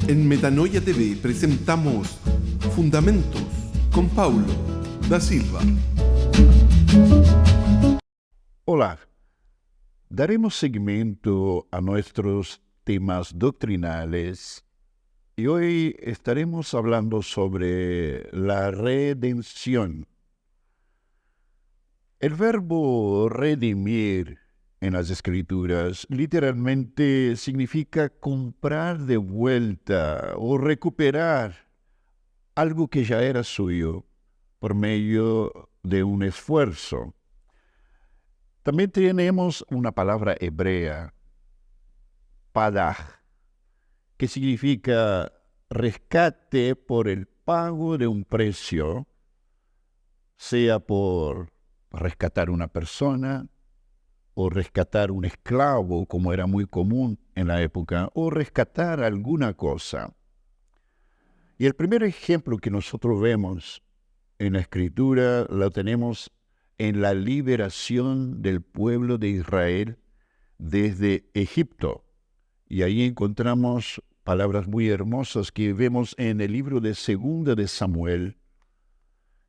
En Metanoia TV presentamos Fundamentos con Paulo da Silva. Hola, daremos seguimiento a nuestros temas doctrinales y hoy estaremos hablando sobre la redención. El verbo redimir en las Escrituras literalmente significa comprar de vuelta o recuperar algo que ya era suyo por medio de un esfuerzo. También tenemos una palabra hebrea, padaj, que significa rescate por el pago de un precio, sea por rescatar una persona, o rescatar un esclavo, como era muy común en la época, o rescatar alguna cosa. Y el primer ejemplo que nosotros vemos en la Escritura lo tenemos en la liberación del pueblo de Israel desde Egipto. Y ahí encontramos palabras muy hermosas que vemos en el libro de Segunda de Samuel,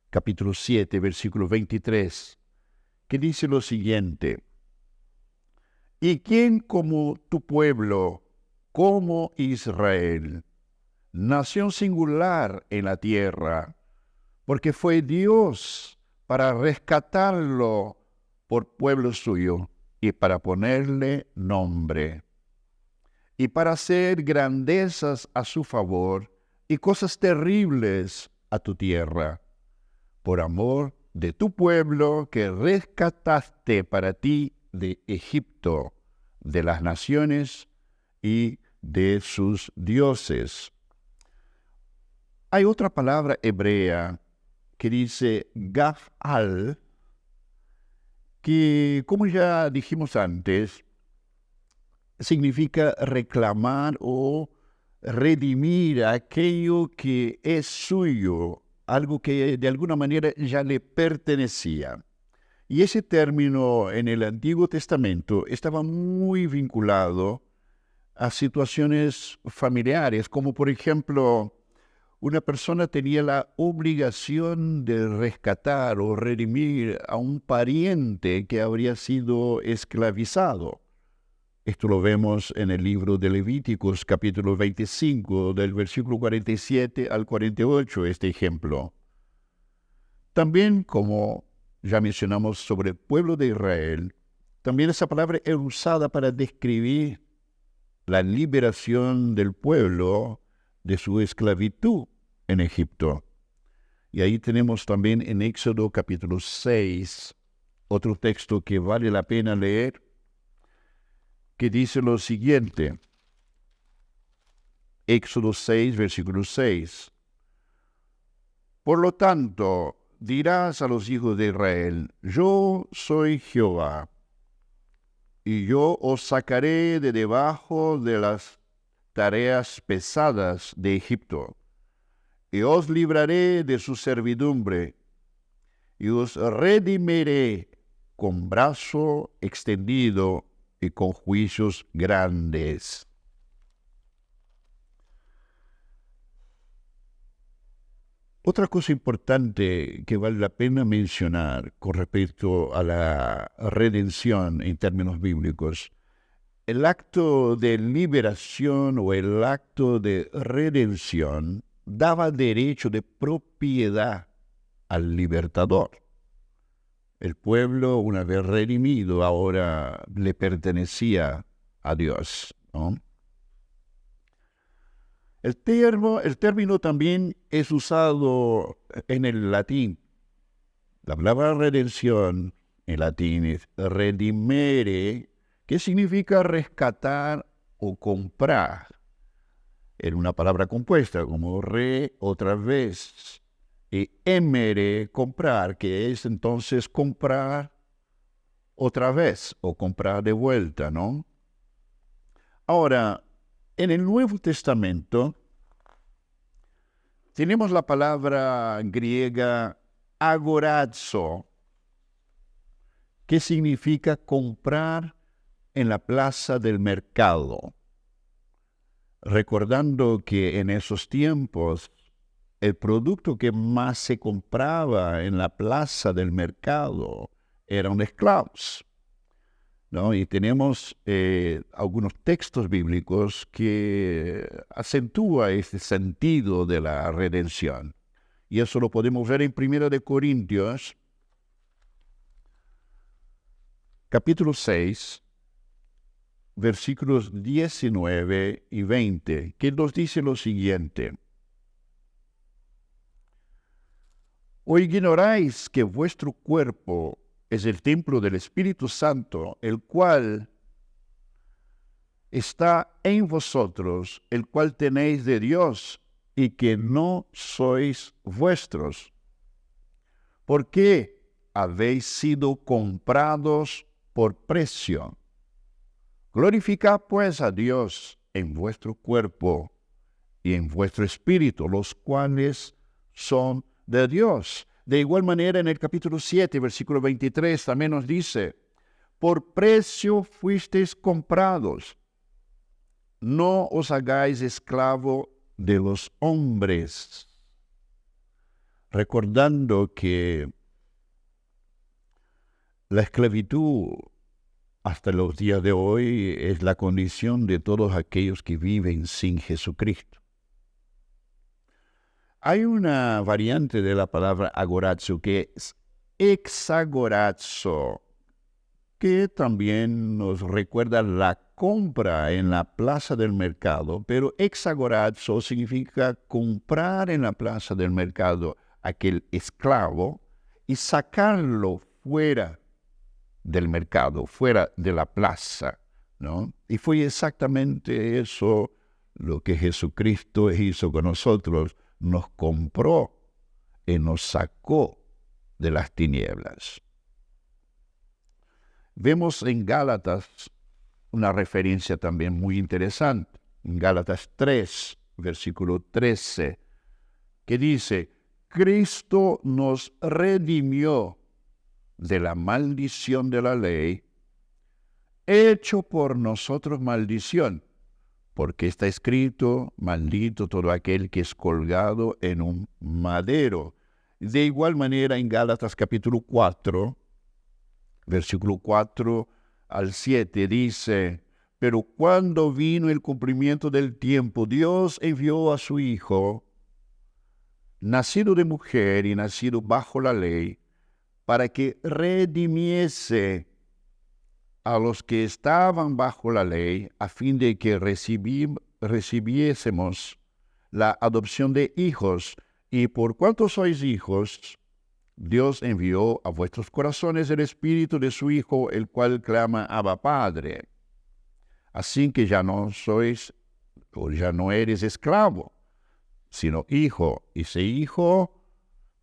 capítulo 7, versículo 23, que dice lo siguiente: ¿Y quién como tu pueblo, como Israel, nación singular en la tierra? Porque fue Dios para rescatarlo por pueblo suyo y para ponerle nombre, y para hacer grandezas a su favor y cosas terribles a tu tierra, por amor de tu pueblo que rescataste para ti de Egipto, de las naciones y de sus dioses. Hay otra palabra hebrea que dice gafal, que, como ya dijimos antes, significa reclamar o redimir aquello que es suyo, algo que de alguna manera ya le pertenecía. Y ese término en el Antiguo Testamento estaba muy vinculado a situaciones familiares, como por ejemplo, una persona tenía la obligación de rescatar o redimir a un pariente que habría sido esclavizado. Esto lo vemos en el libro de Levíticos, capítulo 25, del versículo 47 al 48, este ejemplo. También, como ya mencionamos sobre el pueblo de Israel, también esa palabra es usada para describir la liberación del pueblo de su esclavitud en Egipto. Y ahí tenemos también en Éxodo capítulo 6, otro texto que vale la pena leer, que dice lo siguiente. Éxodo 6, versículo 6. Por lo tanto, dirás a los hijos de Israel: yo soy Jehová, y yo os sacaré de debajo de las tareas pesadas de Egipto, y os libraré de su servidumbre, y os redimiré con brazo extendido y con juicios grandes. Otra cosa importante que vale la pena mencionar con respecto a la redención en términos bíblicos, el acto de liberación o el acto de redención daba derecho de propiedad al libertador. El pueblo, una vez redimido, ahora le pertenecía a Dios, ¿no? El término también es usado en el latín. La palabra redención en latín es redimere, que significa rescatar o comprar. En una palabra compuesta como re, otra vez, y emere, comprar, que es entonces comprar otra vez o comprar de vuelta, ¿no? Ahora, en el Nuevo Testamento tenemos la palabra griega agorazo, que significa comprar en la plaza del mercado. recordando que en esos tiempos el producto que más se compraba en la plaza del mercado eran esclavos, ¿no? Y tenemos algunos textos bíblicos que acentúan este sentido de la redención. Y eso lo podemos ver en 1 de Corintios, capítulo 6, versículos 19 y 20, que nos dice lo siguiente: ¿O ignoráis que vuestro cuerpo es el templo del Espíritu Santo, el cual está en vosotros, el cual tenéis de Dios, y que no sois vuestros? Porque habéis sido comprados por precio. Glorificad pues a Dios en vuestro cuerpo y en vuestro espíritu, los cuales son de Dios. De igual manera, en el capítulo 7, versículo 23, también nos dice: por precio fuisteis comprados. No os hagáis esclavo de los hombres. Recordando que la esclavitud hasta los días de hoy es la condición de todos aquellos que viven sin Jesucristo. Hay una variante de la palabra agorazo que es exagorazo, que también nos recuerda la compra en la plaza del mercado, pero exagorazo significa comprar en la plaza del mercado aquel esclavo y sacarlo fuera del mercado, fuera de la plaza, ¿no? Y fue exactamente eso lo que Jesucristo hizo con nosotros. Nos compró y nos sacó de las tinieblas. Vemos en Gálatas una referencia también muy interesante, en Gálatas 3, versículo 13, que dice: Cristo nos redimió de la maldición de la ley, hecho por nosotros maldición, porque está escrito: maldito todo aquel que es colgado en un madero. De igual manera, en Gálatas capítulo 4, versículo 4 al 7, dice: pero cuando vino el cumplimiento del tiempo, Dios envió a su Hijo, nacido de mujer y nacido bajo la ley, para que redimiese a los que estaban bajo la ley, a fin de que recibiésemos la adopción de hijos. Y por cuanto sois hijos, Dios envió a vuestros corazones el Espíritu de su Hijo, el cual clama: Abba, Padre. Así que ya no sois, o ya no eres esclavo, sino hijo. Y si hijo,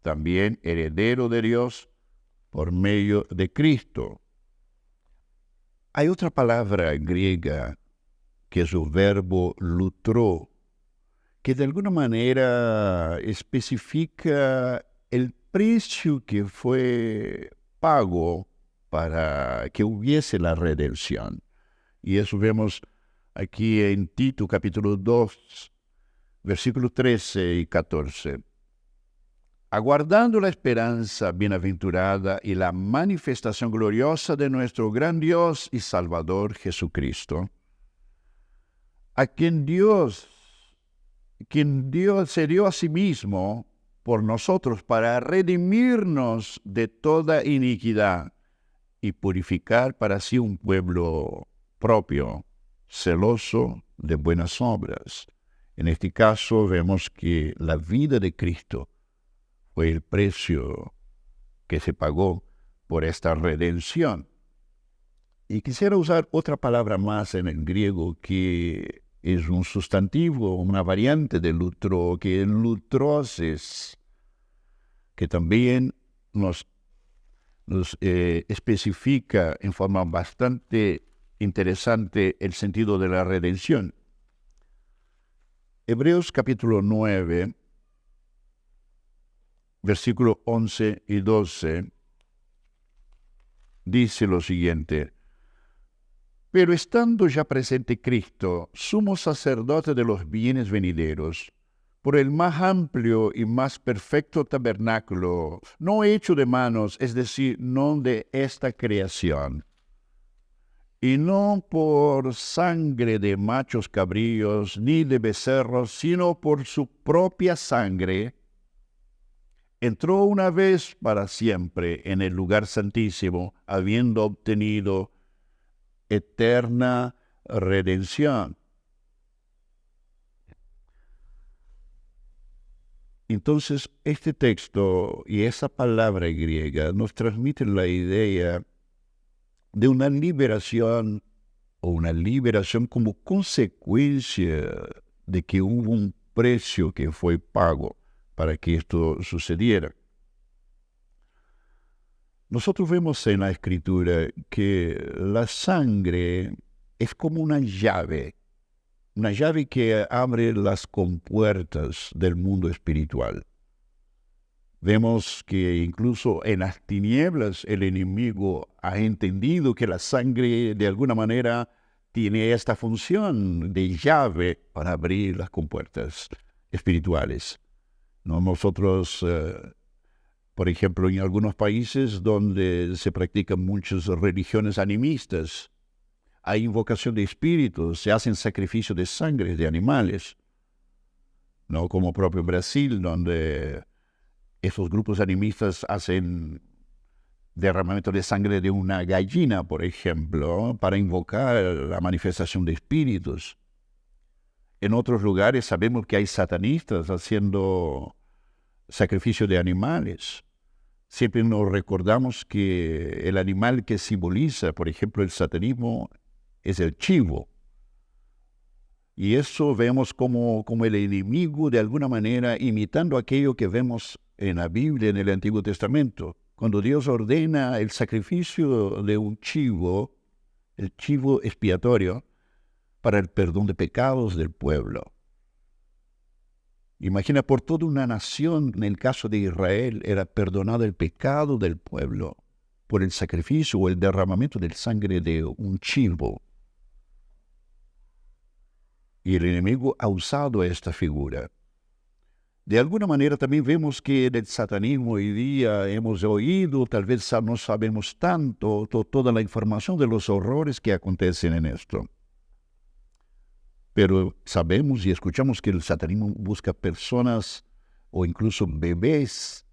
también heredero de Dios por medio de Cristo. Hay otra palabra griega que es el verbo lutro, que de alguna manera especifica el precio que fue pago para que hubiese la redención. Y eso vemos aquí en Tito capítulo 2, versículos 13 y 14. Aguardando la esperanza bienaventurada y la manifestación gloriosa de nuestro gran Dios y Salvador Jesucristo, a quien Dios se dio a sí mismo por nosotros para redimirnos de toda iniquidad y purificar para sí un pueblo propio, celoso de buenas obras. En este caso vemos que la vida de Cristo fue el precio que se pagó por esta redención. Y quisiera usar otra palabra más en el griego que es un sustantivo, una variante de lutro, que es lutrosis, que también nos especifica en forma bastante interesante el sentido de la redención. Hebreos capítulo 9, versículos 11 y 12, dice lo siguiente: Pero estando ya presente Cristo, sumo sacerdote de los bienes venideros, por el más amplio y más perfecto tabernáculo, no hecho de manos, es decir, no de esta creación, y no por sangre de machos cabríos ni de becerros, sino por su propia sangre, entró una vez para siempre en el lugar santísimo, habiendo obtenido eterna redención. Entonces, este texto y esa palabra griega nos transmiten la idea de una liberación o una liberación como consecuencia de que hubo un precio que fue pago para que esto sucediera. Nosotros vemos en la Escritura que la sangre es como una llave que abre las compuertas del mundo espiritual. Vemos que incluso en las tinieblas el enemigo ha entendido que la sangre de alguna manera tiene esta función de llave para abrir las compuertas espirituales. ¿No? Nosotros, por ejemplo, en algunos países donde se practican muchas religiones animistas, hay invocación de espíritus, se hacen sacrificios de sangre de animales, ¿no? Como propio en Brasil, donde esos grupos animistas hacen derramamiento de sangre de una gallina, por ejemplo, para invocar la manifestación de espíritus. En otros lugares sabemos que hay satanistas haciendo sacrificio de animales. Siempre nos recordamos que el animal que simboliza, por ejemplo, el satanismo es el chivo. Y eso vemos como el enemigo, de alguna manera, imitando aquello que vemos en la Biblia, en el Antiguo Testamento. Cuando Dios ordena el sacrificio de un chivo, el chivo expiatorio, para el perdón de pecados del pueblo. Imagina, por toda una nación, en el caso de Israel, era perdonado el pecado del pueblo por el sacrificio o el derramamiento de sangre de un chivo. Y el enemigo ha usado esta figura. De alguna manera también vemos que en el satanismo hoy día hemos oído, tal vez no sabemos tanto, toda la información de los horrores que acontecen en esto. Pero sabemos y escuchamos que el satanismo busca personas o incluso bebés,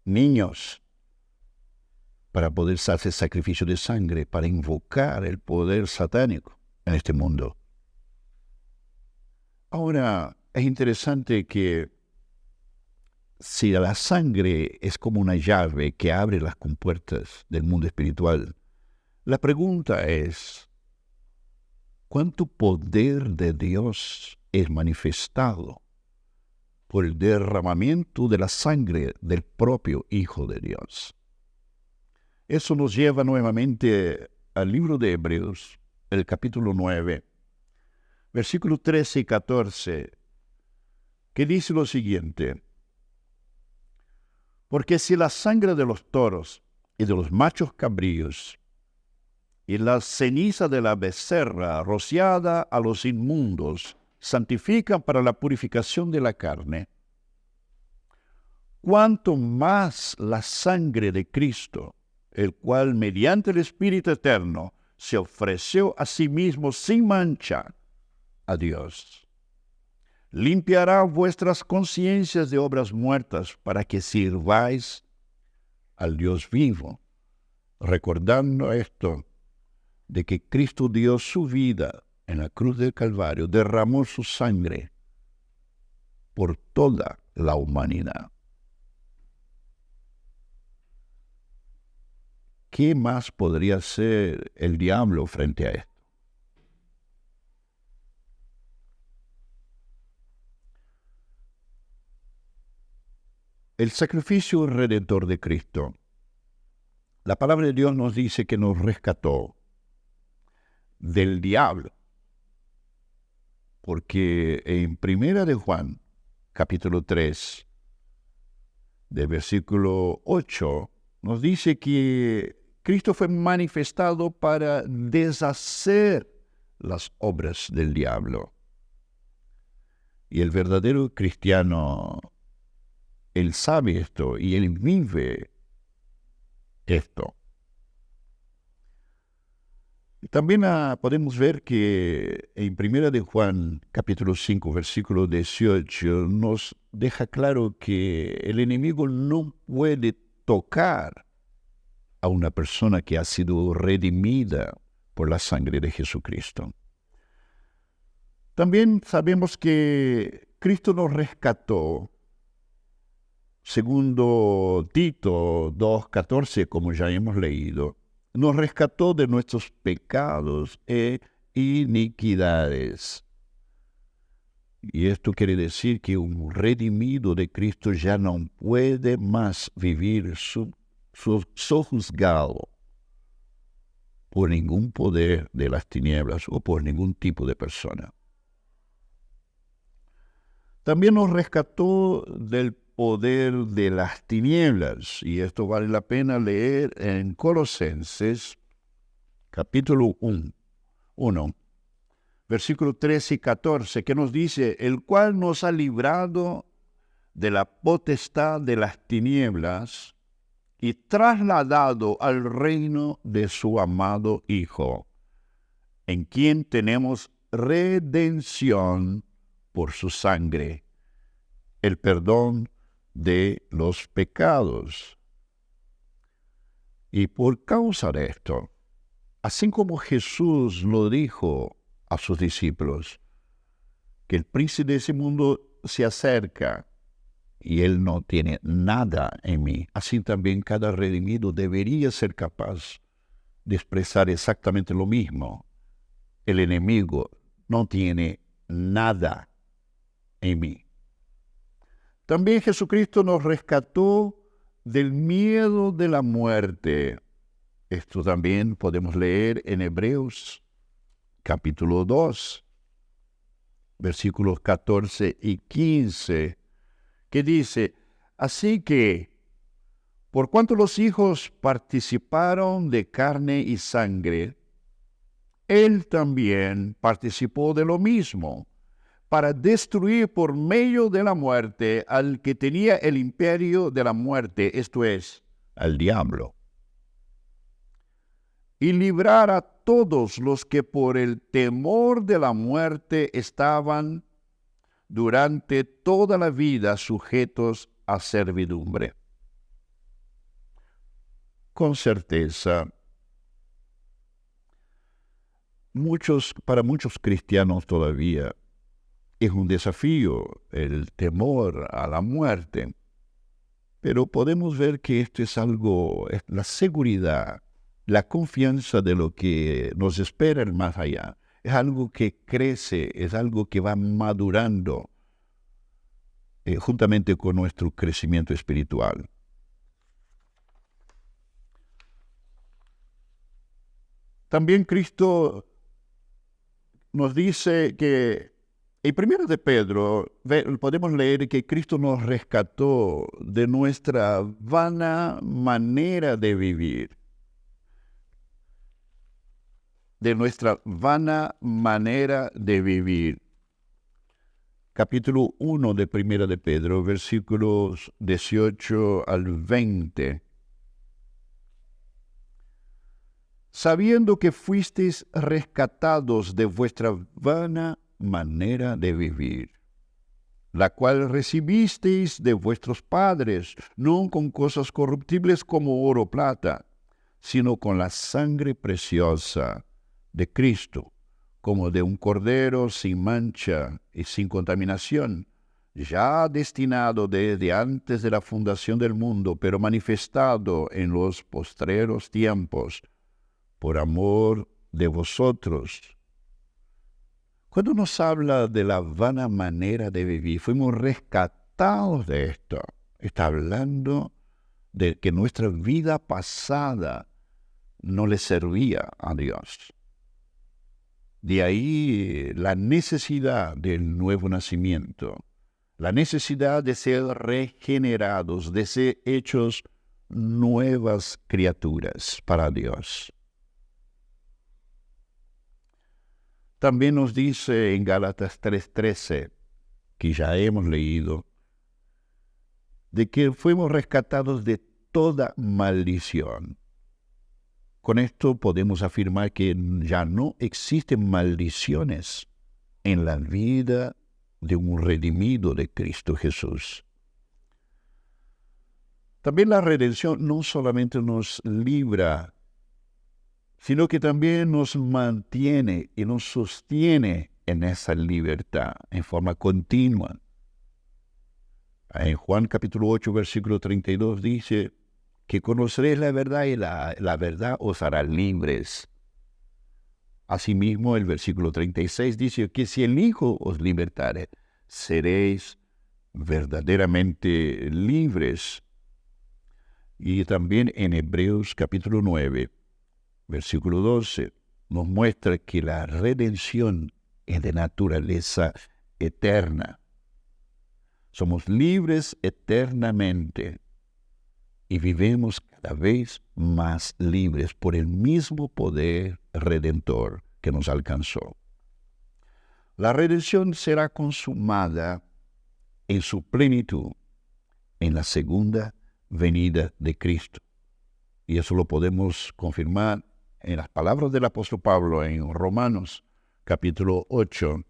niños, para poder hacer sacrificio de sangre, para invocar el poder satánico en este mundo. Ahora, es interesante que si la sangre es como una llave que abre las compuertas del mundo espiritual, la pregunta es, ¿cuánto poder de Dios es manifestado por el derramamiento de la sangre del propio Hijo de Dios? Eso nos lleva nuevamente al libro de Hebreos, el capítulo 9, versículos 13 y 14, que dice lo siguiente: porque si la sangre de los toros y de los machos cabríos y la ceniza de la becerra rociada a los inmundos santifican para la purificación de la carne, cuánto más la sangre de Cristo, el cual mediante el Espíritu Eterno se ofreció a sí mismo sin mancha a Dios, limpiará vuestras conciencias de obras muertas para que sirváis al Dios vivo, recordando esto, de que Cristo dio su vida en la cruz del Calvario, derramó su sangre por toda la humanidad. ¿Qué más podría hacer el diablo frente a esto? El sacrificio redentor de Cristo. La palabra de Dios nos dice que nos rescató del diablo, porque en Primera de Juan, capítulo 3, de versículo 8, nos dice que Cristo fue manifestado para deshacer las obras del diablo. Y el verdadero cristiano, él sabe esto y él vive esto. También podemos ver que en 1 de Juan, capítulo 5, versículo 18, nos deja claro que el enemigo no puede tocar a una persona que ha sido redimida por la sangre de Jesucristo. También sabemos que Cristo nos rescató, segundo Tito 2:14, como ya hemos leído, nos rescató de nuestros pecados e iniquidades. Y esto quiere decir que un redimido de Cristo ya no puede más vivir sojuzgado por ningún poder de las tinieblas o por ningún tipo de persona. También nos rescató del poder de las tinieblas, y esto vale la pena leer en Colosenses, capítulo 1, versículos 13 y 14, que nos dice, el cual nos ha librado de la potestad de las tinieblas y trasladado al reino de su amado Hijo, en quien tenemos redención por su sangre, el perdón de los pecados. Y por causa de esto, así como Jesús lo dijo a sus discípulos, que el príncipe de ese mundo se acerca y él no tiene nada en mí, así también cada redimido debería ser capaz de expresar exactamente lo mismo. El enemigo no tiene nada en mí. También Jesucristo nos rescató del miedo de la muerte. Esto también podemos leer en Hebreos capítulo 2, versículos 14 y 15, que dice, así que, por cuanto los hijos participaron de carne y sangre, él también participó de lo mismo, para destruir por medio de la muerte al que tenía el imperio de la muerte, esto es, al diablo, y librar a todos los que por el temor de la muerte estaban durante toda la vida sujetos a servidumbre. Con certeza, para muchos cristianos todavía, es un desafío el temor a la muerte, pero podemos ver que esto es la seguridad, la confianza de lo que nos espera el más allá. Es algo que crece, es algo que va madurando juntamente con nuestro crecimiento espiritual. También Cristo nos dice que en 1 de Pedro podemos leer que Cristo nos rescató de nuestra vana manera de vivir. De nuestra vana manera de vivir. Capítulo 1 de 1 de Pedro, versículos 18 al 20. Sabiendo que fuisteis rescatados de vuestra vana manera de vivir, la cual recibisteis de vuestros padres, no con cosas corruptibles como oro o plata, sino con la sangre preciosa de Cristo, como de un cordero sin mancha y sin contaminación, ya destinado desde antes de la fundación del mundo, pero manifestado en los postreros tiempos, por amor de vosotros. Cuando nos habla de la vana manera de vivir, fuimos rescatados de esto. Está hablando de que nuestra vida pasada no le servía a Dios. De ahí la necesidad del nuevo nacimiento, la necesidad de ser regenerados, de ser hechos nuevas criaturas para Dios. También nos dice en Gálatas 3:13, que ya hemos leído, de que fuimos rescatados de toda maldición. Con esto podemos afirmar que ya no existen maldiciones en la vida de un redimido de Cristo Jesús. También la redención no solamente nos libra, sino que también nos mantiene y nos sostiene en esa libertad en forma continua. En Juan capítulo 8, versículo 32 dice que conoceréis la verdad y la verdad os hará libres. Asimismo, el versículo 36 dice que si el Hijo os libertare, seréis verdaderamente libres. Y también en Hebreos capítulo 9, versículo 12, nos muestra que la redención es de naturaleza eterna. Somos libres eternamente y vivimos cada vez más libres por el mismo poder redentor que nos alcanzó. La redención será consumada en su plenitud en la segunda venida de Cristo. Y eso lo podemos confirmar en las palabras del apóstol Pablo en Romanos capítulo 8,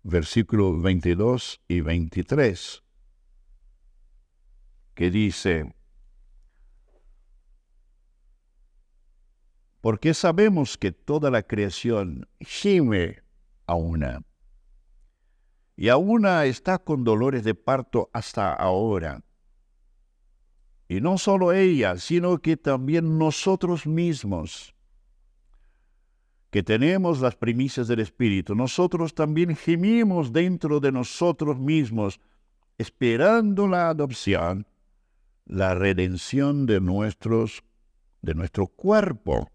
versículos 22 y 23, que dice: porque sabemos que toda la creación gime a una, y a una está con dolores de parto hasta ahora. Y no solo ella, sino que también nosotros mismos, que tenemos las primicias del Espíritu, nosotros también gemimos dentro de nosotros mismos, esperando la adopción, la redención de nuestro cuerpo.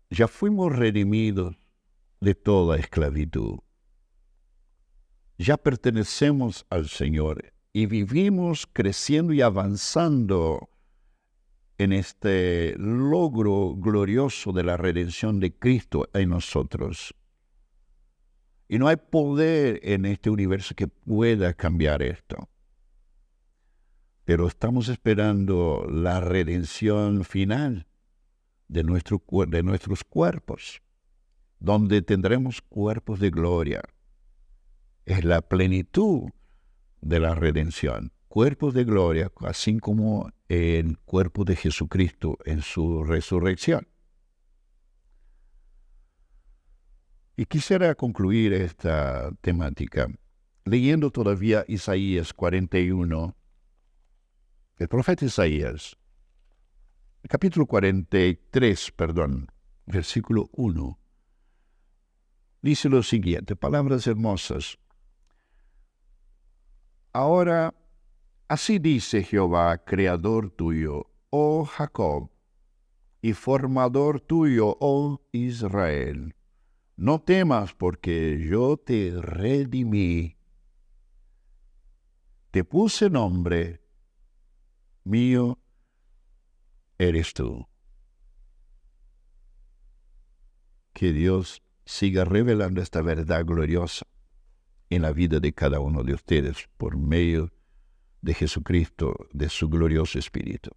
Ya fuimos redimidos de toda esclavitud. Ya pertenecemos al Señor y vivimos creciendo y avanzando en este logro glorioso de la redención de Cristo en nosotros. Y no hay poder en este universo que pueda cambiar esto. Pero estamos esperando la redención final de nuestros cuerpos, donde tendremos cuerpos de gloria. Es la plenitud de la redención. Cuerpos de gloria, así como el cuerpo de Jesucristo en su resurrección. Y quisiera concluir esta temática leyendo todavía Isaías 41. El profeta Isaías, capítulo 43, versículo 1, dice lo siguiente, palabras hermosas. Ahora, así dice Jehová, creador tuyo, oh Jacob, y formador tuyo, oh Israel. No temas, porque yo te redimí. Te puse nombre, mío eres tú. Que Dios siga revelando esta verdad gloriosa en la vida de cada uno de ustedes por medio de Jesucristo, de su glorioso Espíritu.